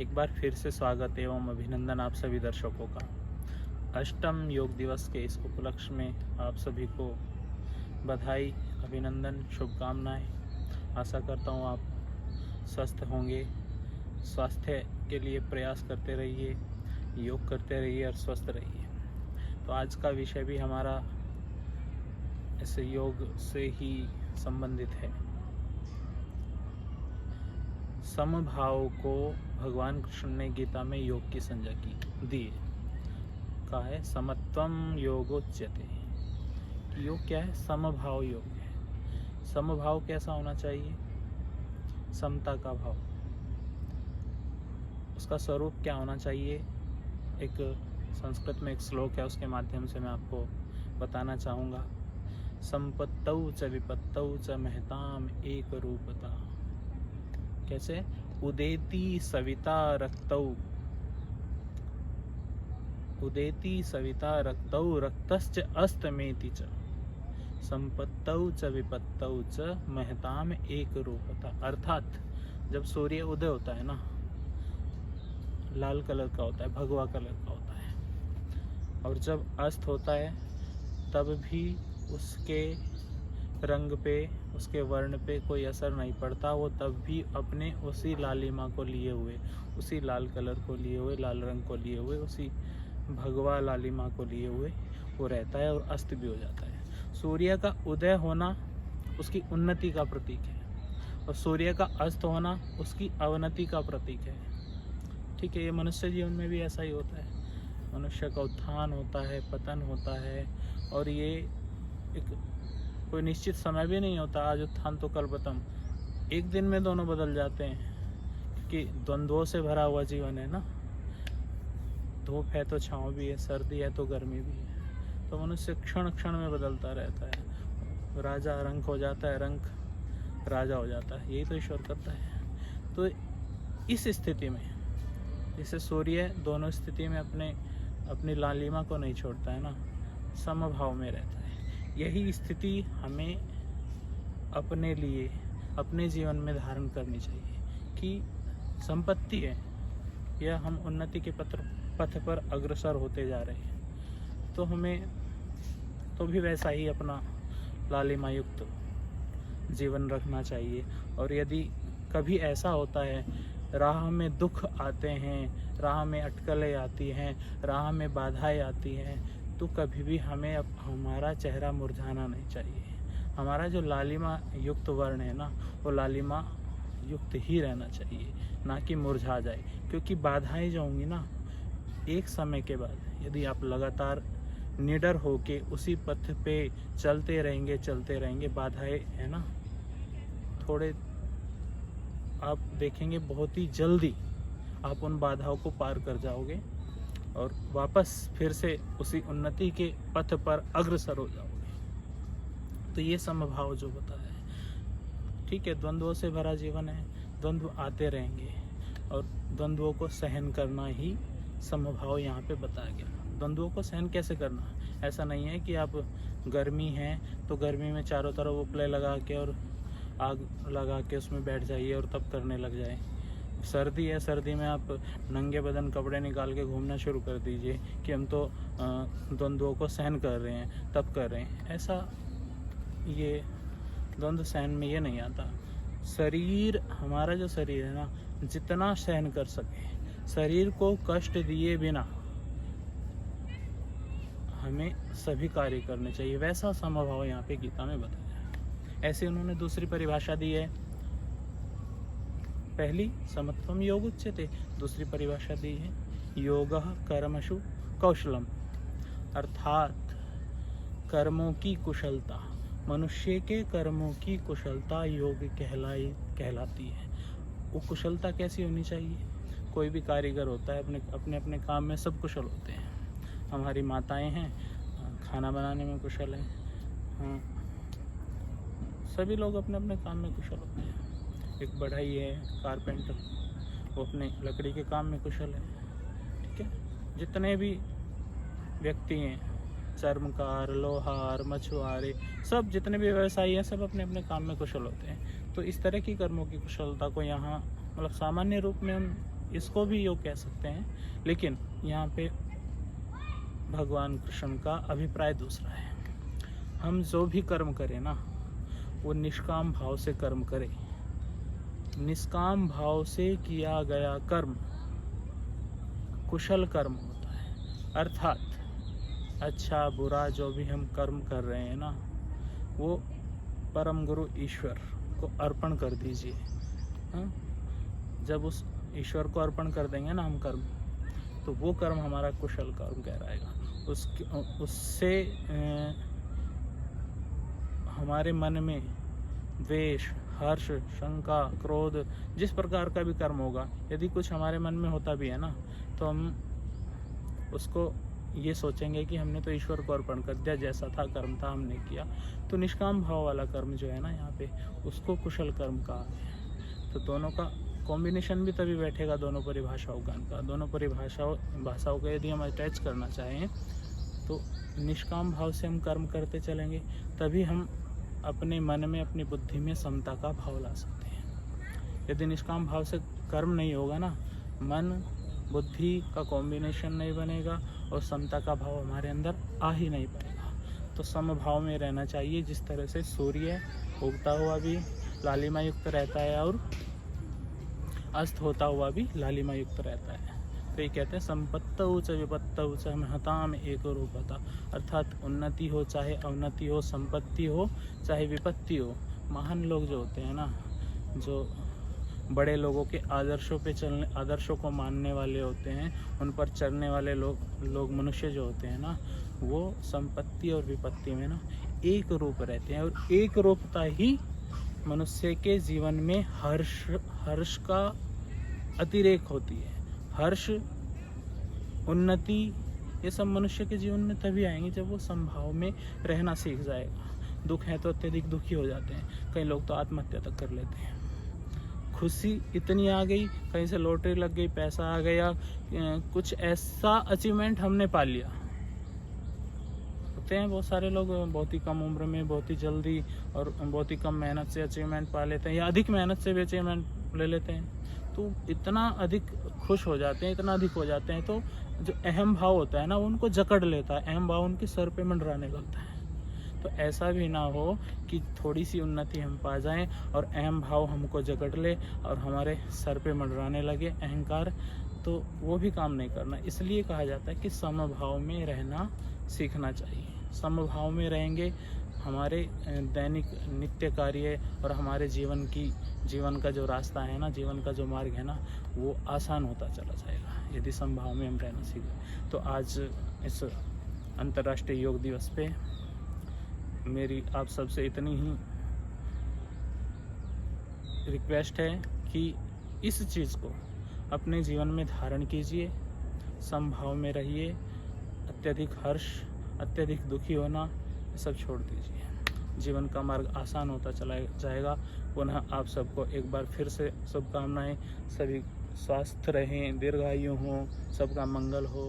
एक बार फिर से स्वागत एवं अभिनंदन आप सभी दर्शकों का। अष्टम योग दिवस के इस उपलक्ष्य में आप सभी को बधाई, अभिनंदन, शुभकामनाएं। आशा करता हूँ आप स्वस्थ होंगे। स्वास्थ्य के लिए प्रयास करते रहिए, योग करते रहिए और स्वस्थ रहिए। तो आज का विषय भी हमारा इस योग से ही संबंधित है। समभाव को भगवान कृष्ण ने गीता में योग की संज्ञा की दी है। कहा है समत्वम योगोच्यते। योग क्या है? समभाव योग है। समभाव कैसा होना चाहिए? समता का भाव। उसका स्वरूप क्या होना चाहिए? एक संस्कृत में एक श्लोक है, उसके माध्यम से मैं आपको बताना चाहूँगा। संपत्तौ च विपत्तौ च महताम एक रूपता। कैसे? उदेति सविता रक्तौ, उदेति सविता रक्तौ रक्तश्च अस्तमेति च संपत्तौ च विपत्तौ च महताम एक रूपता। अर्थात जब सूर्य उदय होता है ना, लाल कलर का होता है, भगवा कलर का होता है, और जब अस्त होता है तब भी उसके रंग पे, उसके वर्ण पे कोई असर नहीं पड़ता। वो तब भी अपने उसी लालिमा को लिए हुए, उसी लाल कलर को लिए हुए, लाल रंग को लिए हुए, उसी भगवा लालिमा को लिए हुए वो रहता है और अस्त भी हो जाता है। सूर्य का उदय होना उसकी उन्नति का प्रतीक है और सूर्य का अस्त होना उसकी अवनति का प्रतीक है। ठीक है, ये मनुष्य जीवन में भी ऐसा ही होता है। मनुष्य का उत्थान होता है, पतन होता है, और ये एक कोई निश्चित समय भी नहीं होता। आज उत्थान तो कल पतन, एक दिन में दोनों बदल जाते हैं कि द्वंद्वों से भरा हुआ जीवन है ना। धूप है तो छाँव भी है, सर्दी है तो गर्मी भी है। तो मनुष्य क्षण क्षण में बदलता रहता है। राजा रंक हो जाता है, रंक राजा हो जाता है। यही तो ईश्वर करता है। तो इस स्थिति में जैसे सूर्य दोनों स्थिति में अपनी लालिमा को नहीं छोड़ता है ना, समभाव में रहता है। यही स्थिति हमें अपने लिए, अपने जीवन में धारण करनी चाहिए कि संपत्ति है, यह हम उन्नति के पथ पर अग्रसर होते जा रहे हैं, तो हमें तो भी वैसा ही अपना लालिमा युक्त जीवन रखना चाहिए। और यदि कभी ऐसा होता है, राह में दुख आते हैं, राह में अटकलें आती हैं, राह में बाधाएं आती हैं, तो कभी भी हमें हमारा चेहरा मुरझाना नहीं चाहिए। हमारा जो लालिमा युक्त वर्ण है ना, वो लालिमा युक्त ही रहना चाहिए, ना कि मुरझा जाए। क्योंकि बाधाएं जो होंगी ना, एक समय के बाद यदि आप लगातार निडर होके उसी पथ पे चलते रहेंगे, बाधाएं है ना, थोड़े आप देखेंगे बहुत ही जल्दी आप उन बाधाओं को पार कर जाओगे और वापस फिर से उसी उन्नति के पथ पर अग्रसर हो जाओगे। तो ये समभाव जो बताया है। ठीक है, द्वंद्वों से भरा जीवन है, द्वंद्व आते रहेंगे और द्वंद्वों को सहन करना ही समभाव यहाँ पे बताया गया। द्वंद्वों को सहन कैसे करना? ऐसा नहीं है कि आप गर्मी है तो गर्मी में चारों तरफ उपले लगा के और आग लगा के उसमें बैठ जाइए और तब करने लग जाए। सर्दी है, सर्दी में आप नंगे बदन कपड़े निकाल के घूमना शुरू कर दीजिए कि हम तो द्वंद्वों को सहन कर रहे हैं, तब कर रहे हैं। ऐसा ये द्वंद्व सहन में ये नहीं आता। शरीर, हमारा जो शरीर है ना, जितना सहन कर सके, शरीर को कष्ट दिए बिना हमें सभी कार्य करने चाहिए। वैसा समभाव यहाँ पे गीता में बताया है। ऐसे उन्होंने दूसरी परिभाषा दी है। पहली समत्वम योग उच्यते, दूसरी परिभाषा दी है योगः कर्मसु कौशलम। अर्थात कर्मों की कुशलता, मनुष्य के कर्मों की कुशलता योग कहलाती है। वो कुशलता कैसी होनी चाहिए? कोई भी कारीगर होता है, अपने काम में सब कुशल होते हैं। हमारी माताएं हैं, खाना बनाने में कुशल हैं। हाँ, सभी लोग अपने अपने काम में कुशल होते हैं। एक बढ़ई है, कारपेंटर, वो अपने लकड़ी के काम में कुशल है। ठीक है, जितने भी व्यक्ति हैं, चर्मकार, लोहार, मछुआरे, सब जितने भी व्यवसायी हैं, सब अपने अपने काम में कुशल होते हैं। तो इस तरह की कर्मों की कुशलता को यहाँ मतलब सामान्य रूप में हम इसको भी योग कह सकते हैं, लेकिन यहाँ पे भगवान कृष्ण का अभिप्राय दूसरा है। हम जो भी कर्म करें ना, वो निष्काम भाव से कर्म करें। निष्काम भाव से किया गया कर्म कुशल कर्म होता है। अर्थात अच्छा बुरा जो भी हम कर्म कर रहे हैं ना, वो परम गुरु ईश्वर को अर्पण कर दीजिए। जब उस ईश्वर को अर्पण कर देंगे ना हम कर्म, तो वो कर्म हमारा कुशल कर्म कहलाएगा। उससे हमारे मन में द्वेष, हर्ष, शंका, क्रोध, जिस प्रकार का भी कर्म होगा, यदि कुछ हमारे मन में होता भी है ना, तो हम उसको ये सोचेंगे कि हमने तो ईश्वर को अर्पण कर दिया, जैसा था कर्म था हमने किया। तो निष्काम भाव वाला कर्म जो है ना, यहाँ पे उसको कुशल कर्म कहा है। तो दोनों का कॉम्बिनेशन भी तभी बैठेगा, दोनों परिभाषाओं का। दोनों भाषाओं को यदि हम अटैच करना चाहें, तो निष्काम भाव से हम कर्म करते चलेंगे, तभी हम अपने मन में, अपनी बुद्धि में समता का भाव ला सकते हैं। यदि निष्काम भाव से कर्म नहीं होगा ना, मन बुद्धि का कॉम्बिनेशन नहीं बनेगा और समता का भाव हमारे अंदर आ ही नहीं पाएगा। तो समभाव में रहना चाहिए। जिस तरह से सूर्य उगता हुआ भी लालिमा युक्त रहता है और अस्त होता हुआ भी लालिमा युक्त रहता है। तो ये कहते हैं संपत्तौ च विपत्तौ च महताम एको रूपता। अर्थात उन्नति हो चाहे अवनति हो, संपत्ति हो चाहे विपत्ति हो, महान लोग जो होते हैं ना, जो बड़े लोगों के आदर्शों को मानने वाले होते हैं, उन पर चलने वाले लोग मनुष्य जो होते हैं ना, वो संपत्ति और विपत्ति में ना एक रूप रहते हैं। और एक रूपता ही मनुष्य के जीवन में हर्ष का अतिरेक होती है। हर्ष, उन्नति, ये सब मनुष्य के जीवन में तभी आएंगे जब वो समभाव में रहना सीख जाएगा। दुख है तो अत्यधिक दुखी हो जाते हैं, कई लोग तो आत्महत्या तक कर लेते हैं। खुशी इतनी आ गई, कहीं से लॉटरी लग गई, पैसा आ गया, कुछ ऐसा अचीवमेंट हमने पा लिया। होते हैं बहुत सारे लोग बहुत ही कम उम्र में, बहुत ही जल्दी और बहुत ही कम मेहनत से अचीवमेंट पा लेते हैं, या अधिक मेहनत से भी अचीवमेंट ले लेते हैं। तो इतना अधिक खुश हो जाते हैं, इतना अधिक हो जाते हैं, तो जो अहम भाव होता है ना, उनको जकड़ लेता है। अहम भाव उनके सर पे मंडराने लगता है। तो ऐसा भी ना हो कि थोड़ी सी उन्नति हम पा जाएं और अहम भाव हमको जकड़ ले और हमारे सर पे मंडराने लगे अहंकार, तो वो भी काम नहीं करना। इसलिए कहा जाता है कि समभाव में रहना सीखना चाहिए। समभाव में रहेंगे, हमारे दैनिक नित्य कार्य और हमारे जीवन का जो रास्ता है ना, जीवन का जो मार्ग है ना, वो आसान होता चला जाएगा यदि समभाव में हम रहना सीखें। तो आज इस अंतर्राष्ट्रीय योग दिवस पे मेरी आप सबसे इतनी ही रिक्वेस्ट है कि इस चीज़ को अपने जीवन में धारण कीजिए, समभाव में रहिए। अत्यधिक हर्ष, अत्यधिक दुखी होना, सब छोड़ दीजिए। जीवन का मार्ग आसान होता चला जाएगा। पुनः आप सबको एक बार फिर से शुभकामनाएं। सभी स्वस्थ रहें, दीर्घायु हों, सबका मंगल हो।